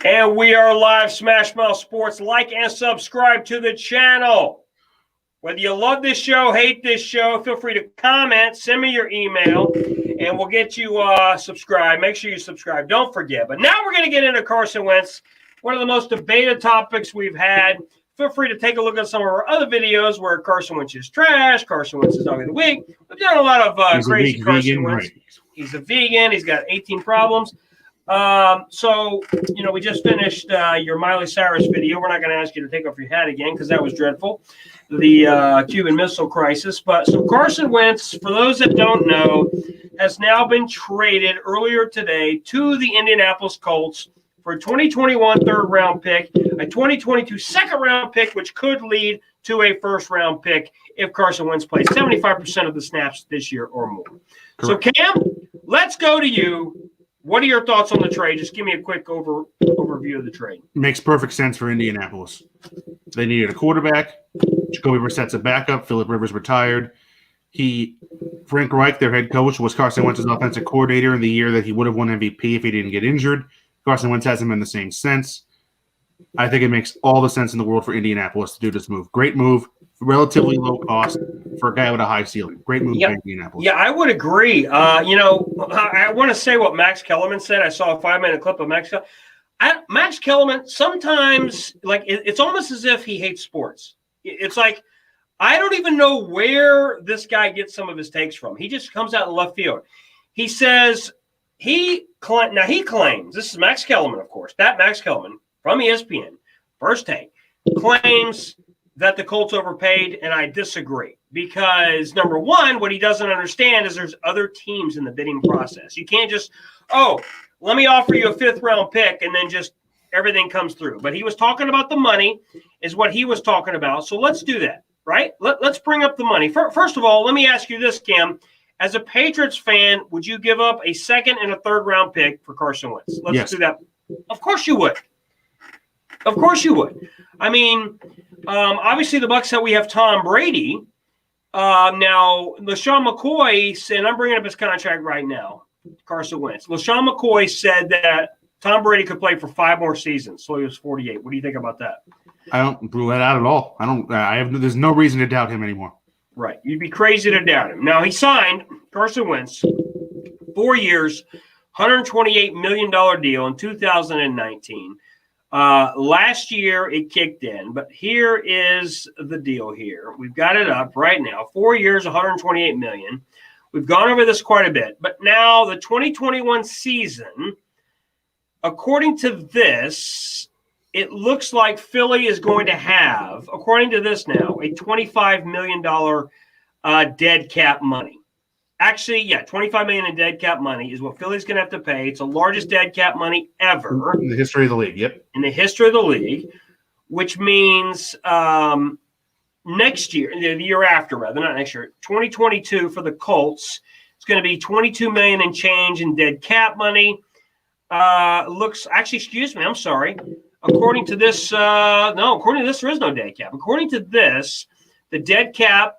And we are live, Smash Mouth Sports. Like and subscribe to the channel. Whether you love this show, hate this show, feel free to comment, send me your email, and we'll get you subscribed. Make sure you subscribe. Don't forget. But now we're going to get into Carson Wentz, one of the most debated topics we've had. Feel free to take a look at some of our other videos where Carson Wentz is trash, Carson Wentz is dog of the week. We've done a lot of crazy Carson Wentz. Right. He's a vegan. He's got 18 problems. We just finished your Miley Cyrus video. We're not going to ask you to take off your hat again because that was dreadful, the Cuban Missile Crisis. But so Carson Wentz, for those that don't know, has now been traded earlier today to the Indianapolis Colts for a 2021 third-round pick, a 2022 second-round pick, which could lead to a first-round pick if Carson Wentz plays 75% of the snaps this year or more. Correct. So, Cam, let's go to you. What are your thoughts on the trade? Just give me a quick overview of the trade. Makes perfect sense for Indianapolis. They needed a quarterback. Jacoby Brissett's a backup. Phillip Rivers retired. Frank Reich, their head coach, was Carson Wentz's offensive coordinator in the year that he would have won MVP if he didn't get injured. Carson Wentz hasn't been the same since. I think it makes all the sense in the world for Indianapolis to do this move. Great move, relatively low cost for a guy with a high ceiling. Great move by Indianapolis. Yeah, I would agree. I want to say what Max Kellerman said. I saw a 5-minute clip of Max Kellerman. Max Kellerman, sometimes, it's almost as if he hates sports. It's like, I don't even know where this guy gets some of his takes from. He just comes out in left field. He says, he claims, this is Max Kellerman, of course, that Max Kellerman from ESPN, First Take, claims that the Colts overpaid, and I disagree. Because, number one, what he doesn't understand is there's other teams in the bidding process. You can't just, let me offer you a 5th-round pick, and then just everything comes through. But he was talking about the money is what he was talking about. So let's do that, right? Let's bring up the money. First of all, let me ask you this, Cam. As a Patriots fan, would you give up a 2nd and a 3rd-round pick for Carson Wentz? Let's do that. Of course you would. Of course you would. I mean, obviously the Bucs said we have Tom Brady. Now, LaShawn McCoy said, I'm bringing up his contract right now, Carson Wentz. LaShawn McCoy said that Tom Brady could play for 5 more seasons, so he was 48. What do you think about that? I don't rule that out at all. There's no reason to doubt him anymore. Right. You'd be crazy to doubt him. Now, he signed Carson Wentz 4 years, $128 million deal in 2019. Last year it kicked in, but here is the deal here. We've got it up right now. 4 years, $128 million. We've gone over this quite a bit, but now the 2021 season, according to this, it looks like Philly is going to have, according to this now, a $25 million dead cap money. Actually, $25 million in dead cap money is what Philly's going to have to pay. It's the largest dead cap money ever. In the history of the league, yep. In the history of the league, which means next year, the year after, rather, not next year, 2022 for the Colts, it's going to be $22 million and change in dead cap money. I'm sorry. According to this, there is no dead cap. According to this, the dead cap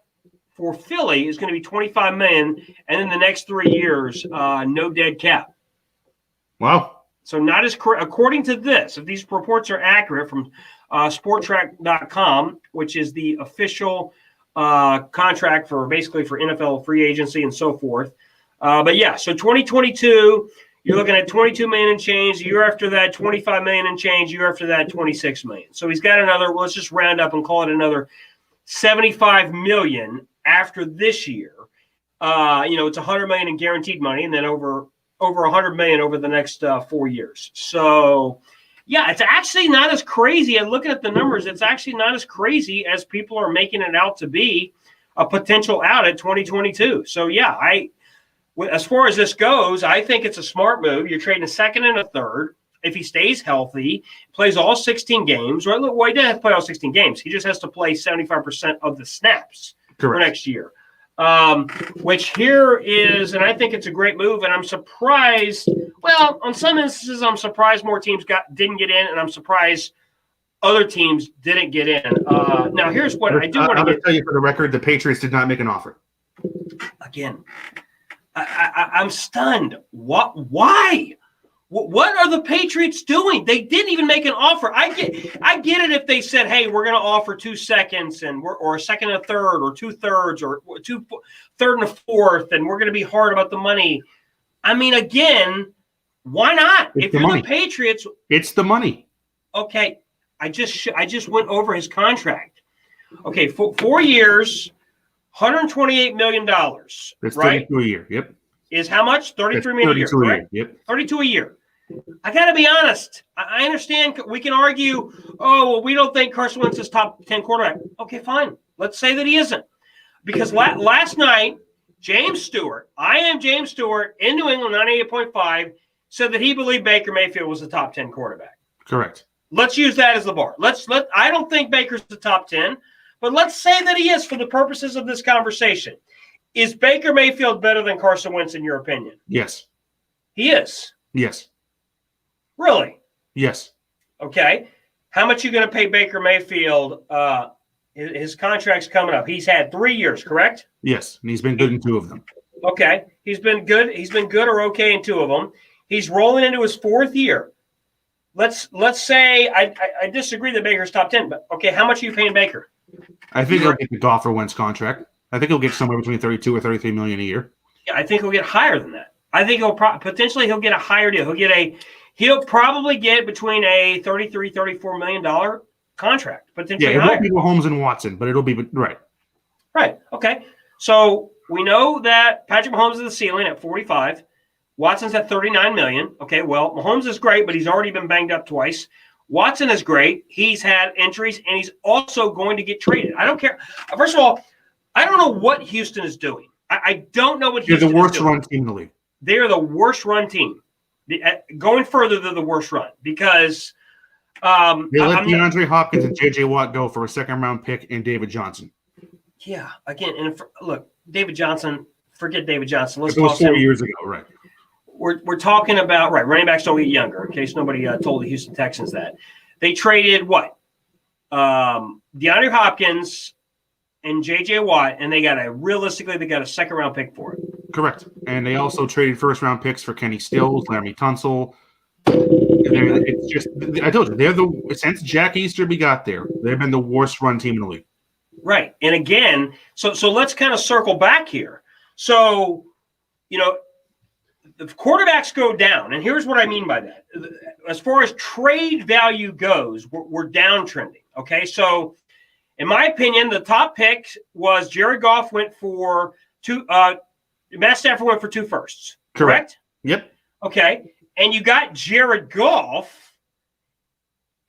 for Philly is going to be $25 million, and in the next 3 years, no dead cap. Wow. So not as according to this, if these reports are accurate from Sporttrack.com, which is the official contract for NFL free agency and so forth. So 2022. You're looking at $22 million and change. The year after that, $25 million and change. The year after that, $26 million. So he's got another, let's just round up and call it another $75 million after this year. It's $100 million in guaranteed money, and then over $100 million over the next 4 years. So, it's actually not as crazy. And looking at the numbers, it's actually not as crazy as people are making it out to be a potential out at 2022. So, as far as this goes, I think it's a smart move. You're trading a 2nd and a 3rd. If he stays healthy, plays all 16 games, right? Well, he doesn't have to play all 16 games. He just has to play 75% of the snaps for next year. Which here is, and I think it's a great move, and I'm surprised. Well, on some instances, I'm surprised more teams didn't get in, and I'm surprised other teams didn't get in. Now, here's what I do want to tell you for the record: the Patriots did not make an offer. Again, I'm stunned. What? Why? What are the Patriots doing? They didn't even make an offer. I get it if they said, "Hey, we're going to offer 2 seconds or a second and a third or 2/3 or third and a fourth, and we're going to be hard about the money." I mean, again, why not? It's if the you're money. the Patriots, It's the money. okay. I just went over his contract. Okay, 4 years, $128 million. That's right? 32 a year. Yep. Is how much? 33 million a year, 32 correct? Yep. 32 a year. I got to be honest. I understand we can argue, oh, well, we don't think Carson Wentz is top 10 quarterback. Okay, fine. Let's say that he isn't. Because last night, James Stewart in New England 98.5 said that he believed Baker Mayfield was the top 10 quarterback. Correct. Let's use that as the bar. I don't think Baker's the top 10, but let's say that he is for the purposes of this conversation. Is Baker Mayfield better than Carson Wentz in your opinion? Yes. He is. Yes. Really? Yes. Okay. How much are you going to pay Baker Mayfield? His contract's coming up. He's had 3 years, correct? Yes. And he's been good in 2 of them. Okay. He's been good. He's been good or okay in 2 of them. He's rolling into his 4th year. Let's say I disagree that Baker's top 10, but okay, how much are you paying Baker? I think he'll get the Goff or Wentz contract. I think he'll get somewhere between 32 or 33 million a year. Yeah, I think he'll get higher than that. I think he'll potentially get a higher deal. He'll probably get between a $33-34 million contract, potentially it higher. won't be Mahomes and Watson, but it'll be right. Right. Okay. So we know that Patrick Mahomes is the ceiling at 45. Watson's at 39 million. Okay. Well, Mahomes is great, but he's already been banged up twice. Watson is great. He's had injuries, and he's also going to get traded. I don't care. First of all, I don't know what Houston is doing. I don't know what Houston is doing. They're the worst run team in the league. They are the worst run team. Going further, they're the worst run because they let DeAndre Hopkins and J.J. Watt go for a second-round pick and David Johnson. Yeah, again, and look, David Johnson. Forget David Johnson. Let's it was 4 years ago, right? We're talking about running backs don't get younger. In case nobody told the Houston Texans that they traded what DeAndre Hopkins and J.J. Watt, and they got a second-round pick for it. Correct. And they also traded first-round picks for Kenny Stills, Laremy Tunsil. It's just, I told you, since Jack Easterby got there, they've been the worst run team in the league. Right. And again, so let's kind of circle back here. So, the quarterbacks go down, and here's what I mean by that. As far as trade value goes, we're downtrending. Okay, so in my opinion, the top pick was Jared Goff went for 2. Matt Stafford went for 2 firsts. Correct? Yep. Okay, and you got Jared Goff,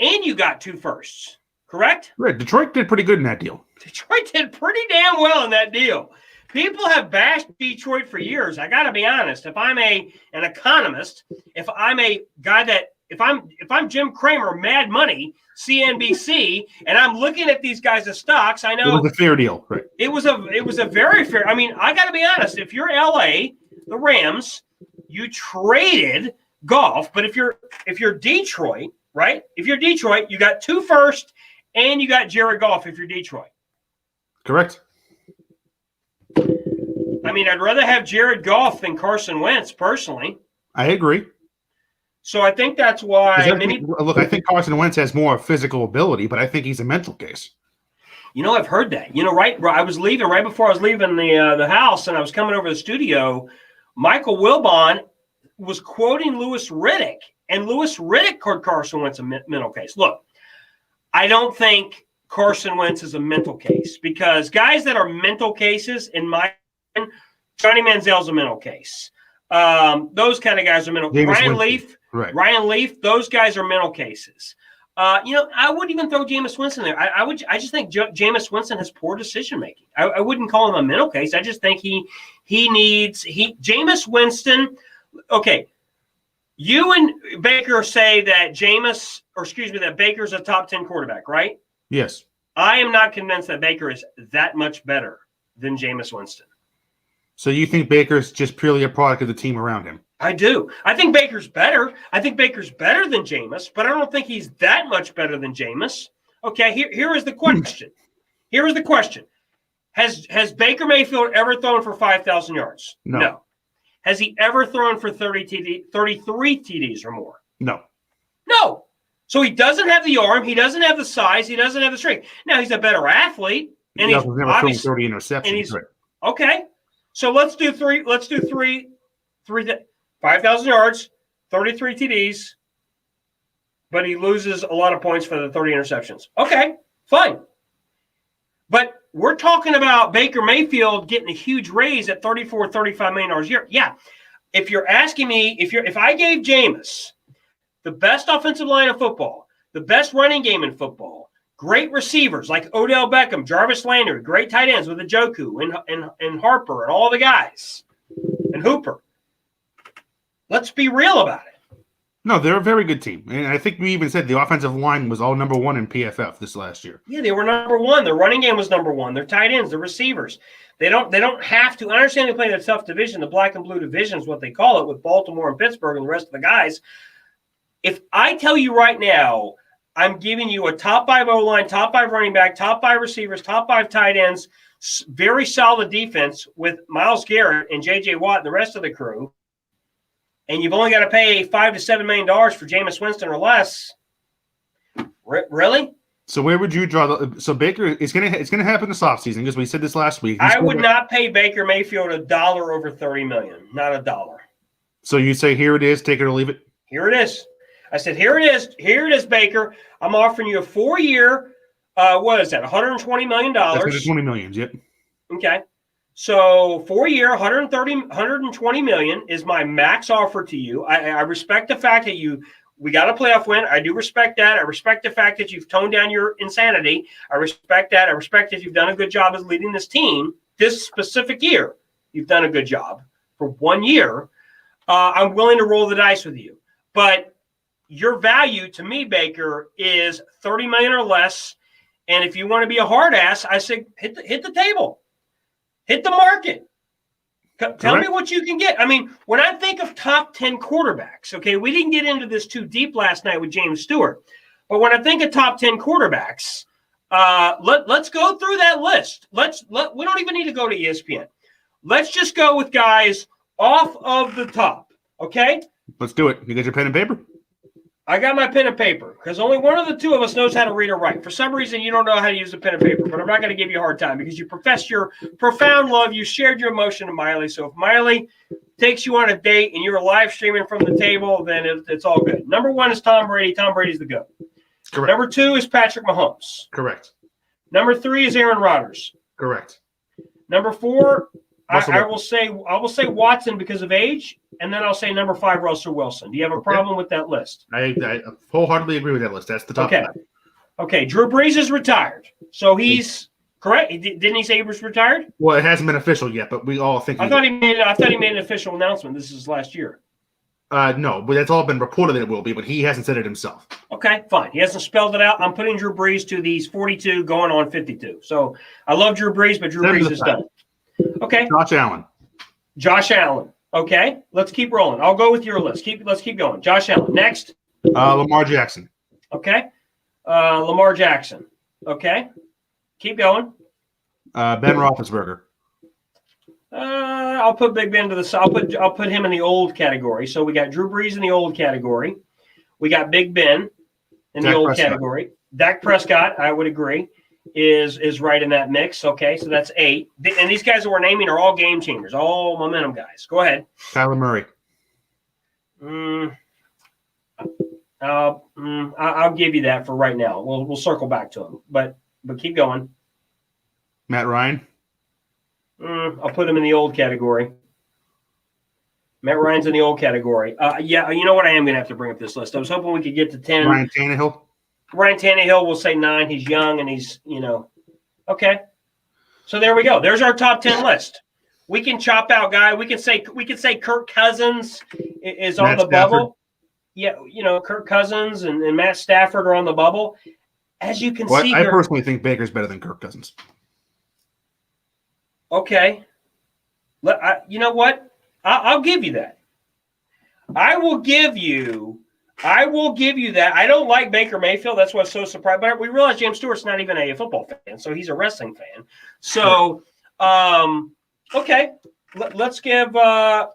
and you got 2 firsts. Correct? Right. Detroit did pretty good in that deal. Detroit did pretty damn well in that deal. People have bashed Detroit for years. I got to be honest. If I'm an economist, if I'm a guy if I'm Jim Cramer, Mad Money, CNBC, and I'm looking at these guys' stocks, I know it was a fair deal, right? It was a very fair. I mean, I got to be honest. If you're LA, the Rams, you traded Goff, but if you're Detroit, right? If you're Detroit, you got 2 firsts and you got Jared Goff. If you're Detroit, correct. I mean, I'd rather have Jared Goff than Carson Wentz, personally. I agree. So I think that's why. I think Carson Wentz has more physical ability, but I think he's a mental case. I've heard that. Right. I was leaving right before I was leaving the house, and I was coming over to the studio. Michael Wilbon was quoting Louis Riddick, and Louis Riddick called Carson Wentz a mental case. Look, I don't think Carson Wentz is a mental case because guys that are mental cases, in my opinion, Johnny Manziel's a mental case. Those kind of guys are mental. Ryan Leaf, those guys are mental cases. I wouldn't even throw Jameis Winston there. I just think Jameis Winston has poor decision making. I wouldn't call him a mental case. I just think Jameis Winston. Okay, you and Baker say that that Baker's a top 10 quarterback, right? Yes. I am not convinced that Baker is that much better than Jameis Winston. So you think Baker's just purely a product of the team around him? I do. I think Baker's better. I think Baker's better than Jameis, but I don't think he's that much better than Jameis. Okay, here is the question. Here is the question. Has Baker Mayfield ever thrown for 5,000 yards? No. Has he ever thrown for 33 TDs or more? No. No. So he doesn't have the arm. He doesn't have the size. He doesn't have the strength. Now, he's a better athlete. And He's he's never thrown 30 interceptions. And he's, right. okay. So let's do 5,000 yards, 33 TDs, but he loses a lot of points for the 30 interceptions. Okay, fine. But we're talking about Baker Mayfield getting a huge raise at $34, $35 million a year. Yeah. If you're asking me, if I gave Jameis the best offensive line of football, the best running game in football, great receivers like Odell Beckham, Jarvis Landry, great tight ends with Njoku and Harper and all the guys, and Hooper. Let's be real about it. No, they're a very good team. And I think we even said the offensive line was all number one in PFF this last year. Yeah, they were number one. Their running game was number one. Their tight ends, their receivers. They don't have to. I understand they play in a tough division. The black and blue division is what they call it, with Baltimore and Pittsburgh and the rest of the guys. If I tell you right now, I'm giving you a top 5 O-line, top 5 running back, top 5 receivers, top 5 tight ends, very solid defense with Myles Garrett and J.J. Watt and the rest of the crew, and you've only got to pay $5 to $7 million for Jameis Winston or less. Really? So where would you draw so Baker? It's gonna happen this offseason because we said this last week. I would not pay Baker Mayfield $1 over $30 million. Not $1. So you say here it is, take it or leave it. Here it is. I said here it is. Here it is, Baker. I'm offering you a 4-year. What is that? $120 million. That's $120 million. Yep. Okay. So 4-year, $120 million is my max offer to you. I respect the fact that we got a playoff win. I do respect that. I respect the fact that you've toned down your insanity. I respect that. I respect that you've done a good job as leading this team this specific year. You've done a good job for 1 year. I'm willing to roll the dice with you. But your value to me, Baker, is $30 million or less. And if you want to be a hard ass, I say hit the table. Hit the market. Tell me what you can get. I mean, when I think of top 10 quarterbacks, okay, we didn't get into this too deep last night with James Stewart. But when I think of top 10 quarterbacks, let's go through that list. We don't even need to go to ESPN. Let's just go with guys off of the top, okay? Let's do it. You got your pen and paper? I got my pen and paper because only one of the two of us knows how to read or write. For some reason, you don't know how to use a pen and paper, but I'm not going to give you a hard time because you profess your profound love. You shared your emotion to Miley. So if Miley takes you on a date and you're live streaming from the table, then it's all good. Number 1 is Tom Brady. Tom Brady's the GOAT. Correct. Number 2 is Patrick Mahomes. Correct. Number 3 is Aaron Rodgers. Correct. Number 4, I will say Watson because of age, and then I'll say number 5, Russell Wilson. Do you have a problem with that list? I wholeheartedly agree with that list. That's the top 5. Okay. Drew Brees is retired, so he's correct. Didn't he say he was retired? Well, it hasn't been official yet, but we all think. I thought he made an official announcement. This is last year. No, but that's all been reported that it will be, but he hasn't said it himself. Okay, fine. He hasn't spelled it out. I'm putting Drew Brees to these 42 going on 52. So I love Drew Brees, but Drew Brees is done. Okay. Josh Allen. Okay. Let's keep rolling. I'll go with your list. Let's keep going. Josh Allen. Next. Lamar Jackson. Okay. Lamar Jackson. Okay. Keep going. Ben Roethlisberger. I'll put Big Ben to the side. I'll put him in the old category. So we got Drew Brees in the old category. We got Big Ben in the old category. Dak Prescott, I would agree, is right in that mix. Okay, so that's 8. And these guys that we're naming are all game changers, all momentum guys. Go ahead. Kyler Murray. I'll give you that for right now. We'll circle back to him, but keep going. Matt Ryan. I'll put him in the old category. Matt Ryan's in the old category. Yeah, you know what? I am going to have to bring up this list. I was hoping we could get to 10. Ryan Tannehill. Ryan Tannehill will say 9. He's young and he's, okay. So there we go. There's our top 10 list. We can chop out guy. We can say Kirk Cousins is on the bubble. Yeah, Kirk Cousins and Matt Stafford are on the bubble. As you can see, I personally think Baker's better than Kirk Cousins. Okay. You know what? I'll give you that. I will give you that. I don't like Baker Mayfield. That's what's so surprising. But we realize James Stewart's not even a football fan, so he's a wrestling fan. So, okay. let's give.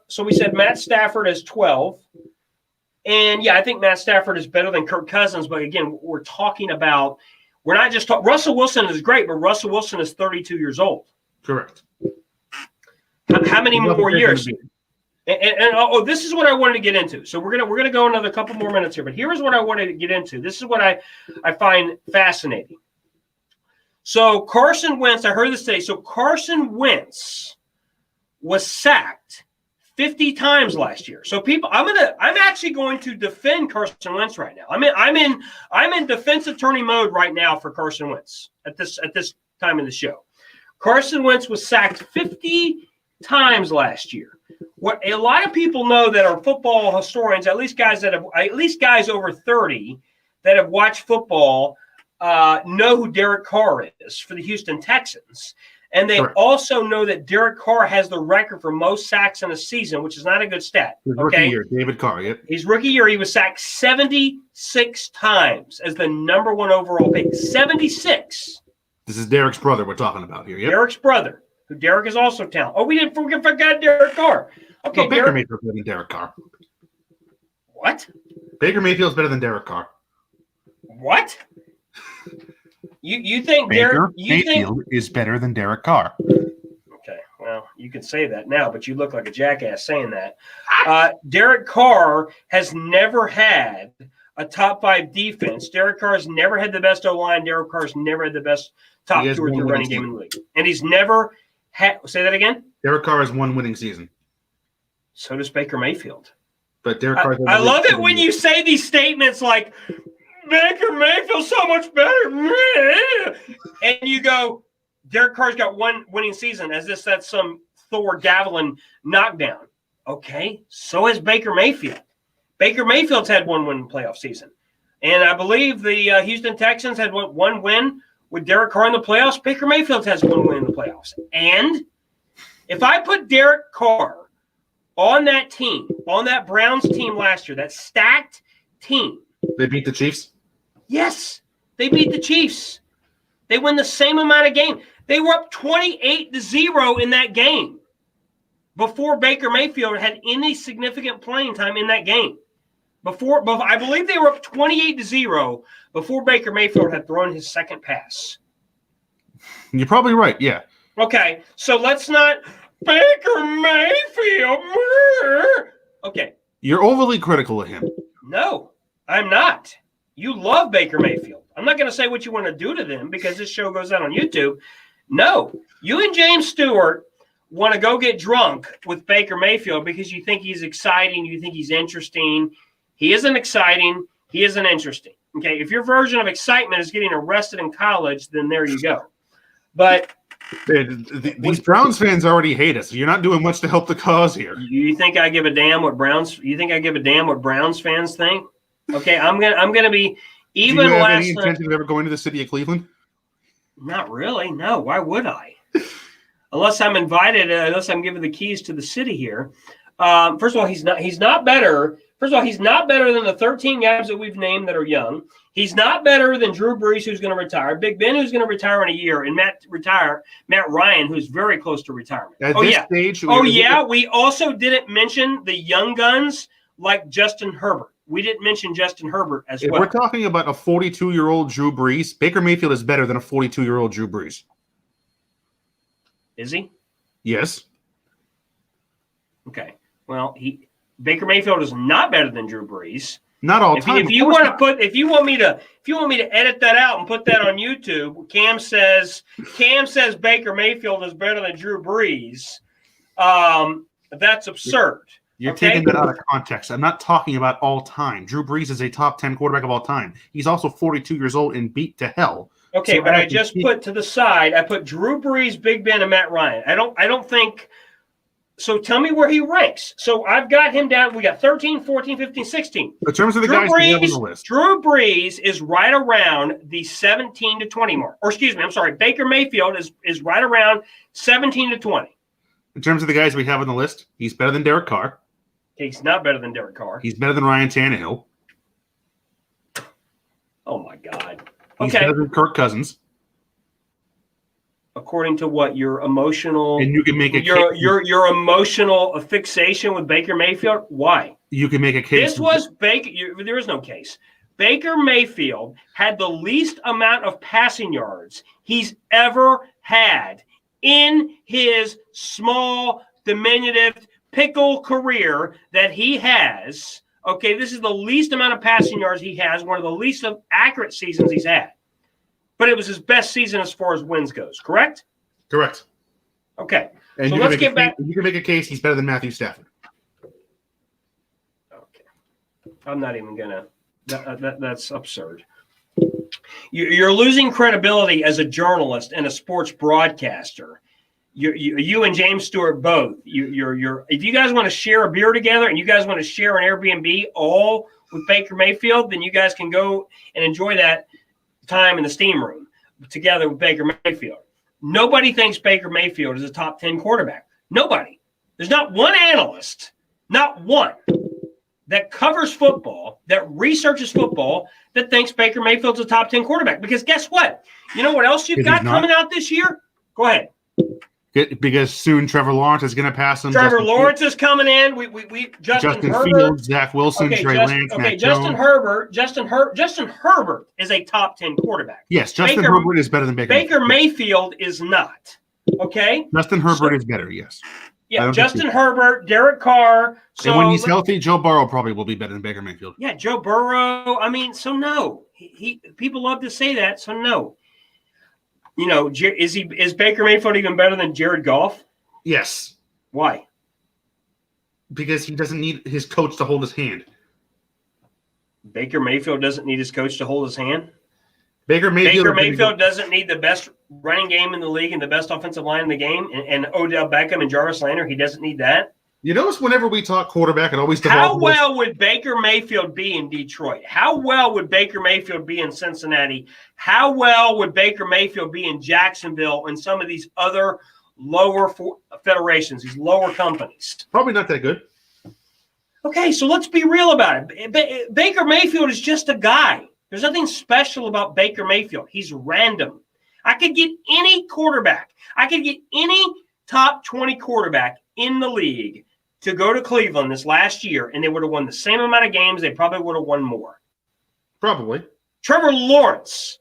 So we said Matt Stafford is 12, and yeah, I think Matt Stafford is better than Kirk Cousins. But again, we're talking about. We're not just talking. Russell Wilson is great, but Russell Wilson is 32 years old. Correct. How many more years? And this is what I wanted to get into. So we're gonna go another couple more minutes here. But here's what I wanted to get into. This is what I find fascinating. So Carson Wentz, I heard this today. So Carson Wentz was sacked 50 times last year. So people, I'm actually going to defend Carson Wentz right now. I'm in defense attorney mode right now for Carson Wentz at this time of the show. Carson Wentz was sacked 50 times last year. What a lot of people know that are football historians, at least guys over 30 that have watched football, know who Derek Carr is for the Houston Texans. And they also know that Derek Carr has the record for most sacks in a season, which is not a good stat. His rookie year, David Carr, yep. His rookie year, he was sacked 76 times as the number 1 overall pick. 76. This is Derek's brother we're talking about here, yep. Derek's brother, who Derek is also talented. Oh, we didn't forget Derek Carr. Okay, no, Baker Mayfield's better than Derek Carr. What? Baker Mayfield's better than Derek Carr. What? You think Baker Mayfield is better than Derek Carr? Okay, well, you can say that now, but you look like a jackass saying that. Derek Carr has never had a top 5 defense. Derek Carr has never had the best O-line. Derek Carr's never had the best top 2 or 3 running game in the league. And he's never had – say that again? Derek Carr has 1 winning season. So does Baker Mayfield. But Derek Carr – I love it when you say these statements like – Baker Mayfield's so much better. And you go, Derek Carr's got 1 winning season as if that's some Thor Davalin knockdown. Okay, so has Baker Mayfield. Baker Mayfield's had 1 win playoff season. And I believe the Houston Texans had 1 win with Derek Carr in the playoffs. Baker Mayfield has 1 win in the playoffs. And if I put Derek Carr on that team, on that Browns team last year, that stacked team. They beat the Chiefs? Yes, they beat the Chiefs. They win the same amount of game. They were up 28-0 in that game before Baker Mayfield had any significant playing time in that game. Before I believe they were up 28-0 before Baker Mayfield had thrown his second pass. You're probably right, yeah. Okay, so let's not Baker Mayfield. Okay. You're overly critical of him. No, I'm not. You love Baker Mayfield. I'm not going to say what you want to do to them because this show goes out on YouTube. No, you and James Stewart want to go get drunk with Baker Mayfield because you think he's exciting. You think he's interesting. He isn't exciting. He isn't interesting. Okay, if your version of excitement is getting arrested in college, then there you go. But these Browns fans already hate us. You're not doing much to help the cause here. You think I give a damn what Browns? You think I give a damn what Browns fans think? Okay, I'm gonna be even. Do you have any intention of ever going to the city of Cleveland? Not really. No. Why would I? Unless I'm invited. Unless I'm given the keys to the city here. First of all, he's not better. First of all, he's not better than the 13 guys that we've named that are young. He's not better than Drew Brees, who's going to retire. Big Ben, who's going to retire in a year, and Matt Ryan, who's very close to retirement. At this stage, we also didn't mention the young guns like Justin Herbert. We didn't mention Justin Herbert as well. If we're talking about a 42-year-old Drew Brees, Baker Mayfield is better than a 42-year-old Drew Brees. Is he? Yes. Okay. Well, Baker Mayfield is not better than Drew Brees. Not all time. If you want me to edit that out and put that on YouTube, Cam says Baker Mayfield is better than Drew Brees. That's absurd. You're taking that out of context. I'm not talking about all time. Drew Brees is a top 10 quarterback of all time. He's also 42 years old and beat to hell. Okay, so but I just put to the side, I put Drew Brees, Big Ben, and Matt Ryan. I don't think – so tell me where he ranks. So I've got him down. We got 13, 14, 15, 16. In terms of the guys we have on the list. Drew Brees is right around the 17 to 20 mark. Or excuse me, I'm sorry. Baker Mayfield is right around 17 to 20. In terms of the guys we have on the list, he's better than Derek Carr. He's not better than Derek Carr. He's better than Ryan Tannehill. Oh, my God. He's better than Kirk Cousins. according to what your emotional And you can make a your emotional fixation with Baker Mayfield. Why? You can make a case. This was Baker. There is no case. Baker Mayfield had the least amount of passing yards he's ever had in his small, diminutive pickle career that he has. Okay, this is the least amount of passing yards he has, one of the least accurate seasons he's had. But it was his best season as far as wins goes, correct? Correct. Okay, and so let's get back. You can make a case he's better than Matthew Stafford. Okay. I'm not even going to. That's absurd. You're losing credibility as a journalist and a sports broadcaster. You and James Stewart both. If you guys want to share a beer together and you guys want to share an Airbnb all with Baker Mayfield, then you guys can go and enjoy that time in the steam room together with Baker Mayfield. Nobody thinks Baker Mayfield is a top 10 quarterback. Nobody. There's not one analyst, not one, that covers football, that researches football, that thinks Baker Mayfield's a top 10 quarterback. Because guess what? You know what else you've got coming out this year? Go ahead. Because soon Trevor Lawrence is going to pass him. Trevor Lawrence is coming in. Justin Herbert, Fields, Zach Wilson, Trey Lance, Matt Justin Jones. Justin Herbert is a top 10 quarterback. Yes, Justin Herbert is better than Baker. Baker Mayfield is not. Okay? Justin Herbert is better, yes. Yeah, Justin Herbert, Derek Carr. So and when he's healthy, Joe Burrow probably will be better than Baker Mayfield. Yeah, Joe Burrow. I mean, so no. People love to say that, so no. You know, is Baker Mayfield even better than Jared Goff? Yes. Why? Because he doesn't need his coach to hold his hand. Baker Mayfield doesn't need his coach to hold his hand? Baker Mayfield doesn't need the best running game in the league and the best offensive line in the game and Odell Beckham and Jarvis Landry. He doesn't need that. You notice whenever we talk quarterback, it always devolves. How well would Baker Mayfield be in Detroit? How well would Baker Mayfield be in Cincinnati? How well would Baker Mayfield be in Jacksonville and some of these other lower federations, these lower companies? Probably not that good. Okay, so let's be real about it. Baker Mayfield is just a guy. There's nothing special about Baker Mayfield. He's random. I could get any quarterback. I could get any top 20 quarterback in the league to go to Cleveland this last year, and they would have won the same amount of games. They probably would have won more. Probably. Trevor Lawrence,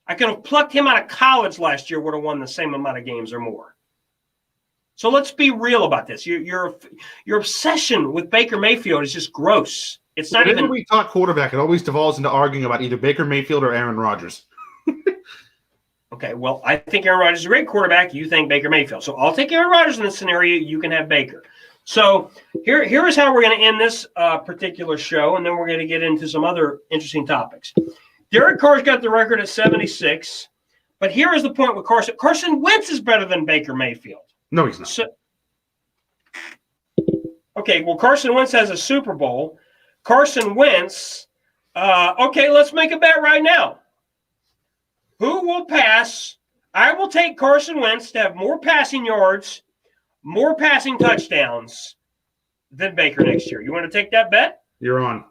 I could have plucked him out of college last year, would have won the same amount of games or more. So let's be real about this. Your obsession with Baker Mayfield is just gross. It's not Whenever even. we talk quarterback, it always devolves into arguing about either Baker Mayfield or Aaron Rodgers. Okay, well, I think Aaron Rodgers is a great quarterback. You think Baker Mayfield. So I'll take Aaron Rodgers in this scenario. You can have Baker. So here is how we're going to end this particular show, and then we're going to get into some other interesting topics. Derek Carr's got the record at 76, but here is the point with Carson. Carson Wentz is better than Baker Mayfield. No, he's not. Okay, well, Carson Wentz has a Super Bowl. Carson Wentz, okay, let's make a bet right now. Who will pass? I will take Carson Wentz to have more passing yards, more passing touchdowns than Baker next year. You want to take that bet? You're on.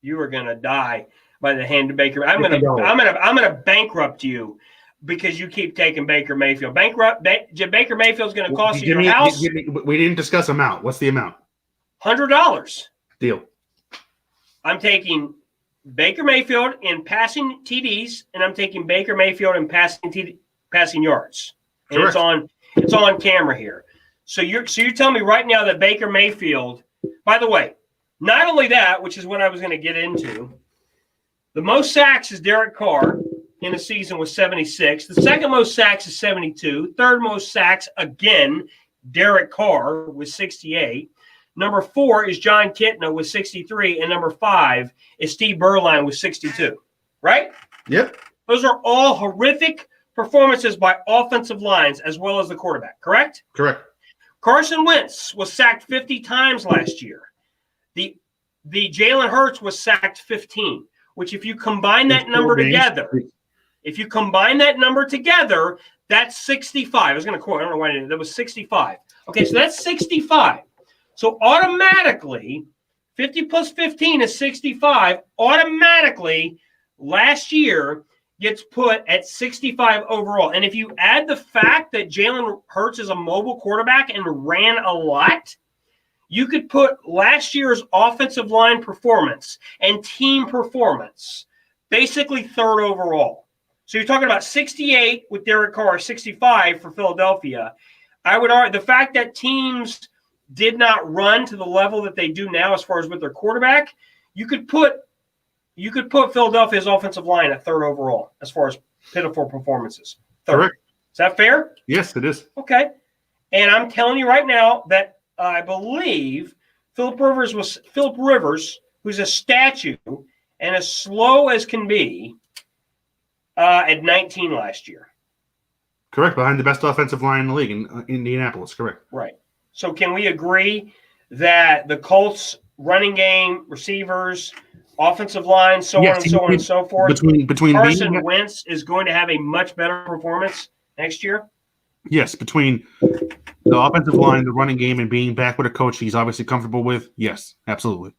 You are going to die by the hand of Baker. I'm going to bankrupt you because you keep taking Baker Mayfield. Baker Mayfield's going to cost you your house. We didn't discuss amount. What's the amount? $100. Deal. I'm taking Baker Mayfield in passing TDs, and I'm taking Baker Mayfield in passing yards. And Correct. It's on camera here. So you're telling me right now that Baker Mayfield, by the way, not only that, which is what I was going to get into, the most sacks is Derek Carr in a season with 76. The second most sacks is 72. Third most sacks, again, Derek Carr with 68. Number 4 is John Kitna with 63. And number 5 is Steve Berline with 62. Right? Yep. Those are all horrific performances by offensive lines as well as the quarterback. Correct? Correct. Carson Wentz was sacked 50 times last year. The Jalen Hurts was sacked 15, which if you combine that number together, that's 65. I was going to quote, I don't know why I didn't. That was 65. Okay, so that's 65. So automatically, 50 plus 15 is 65. Automatically, last year, gets put at 65 overall. And if you add the fact that Jalen Hurts is a mobile quarterback and ran a lot, you could put last year's offensive line performance and team performance basically third overall. So you're talking about 68 with Derek Carr, 65 for Philadelphia. I would argue the fact that teams did not run to the level that they do now as far as with their quarterback, you could put Philadelphia's offensive line at third overall as far as pitiful performances. Third. Correct. Is that fair? Yes, it is. Okay. And I'm telling you right now that I believe Philip Rivers, who's a statue and as slow as can be, at 19 last year. Correct. Behind the best offensive line in the league in Indianapolis. Correct. Right. So can we agree that the Colts running game, receivers, offensive line, so on and so forth, between Carson Wentz is going to have a much better performance next year? Yes, between the offensive line, the running game, and being back with a coach he's obviously comfortable with, yes, absolutely.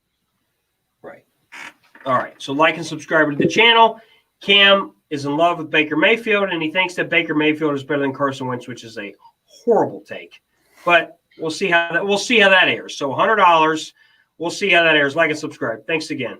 Right. All right. So like and subscribe to the channel. Cam is in love with Baker Mayfield, and he thinks that Baker Mayfield is better than Carson Wentz, which is a horrible take. But we'll see how that airs. So $100. We'll see how that airs. Like and subscribe. Thanks again.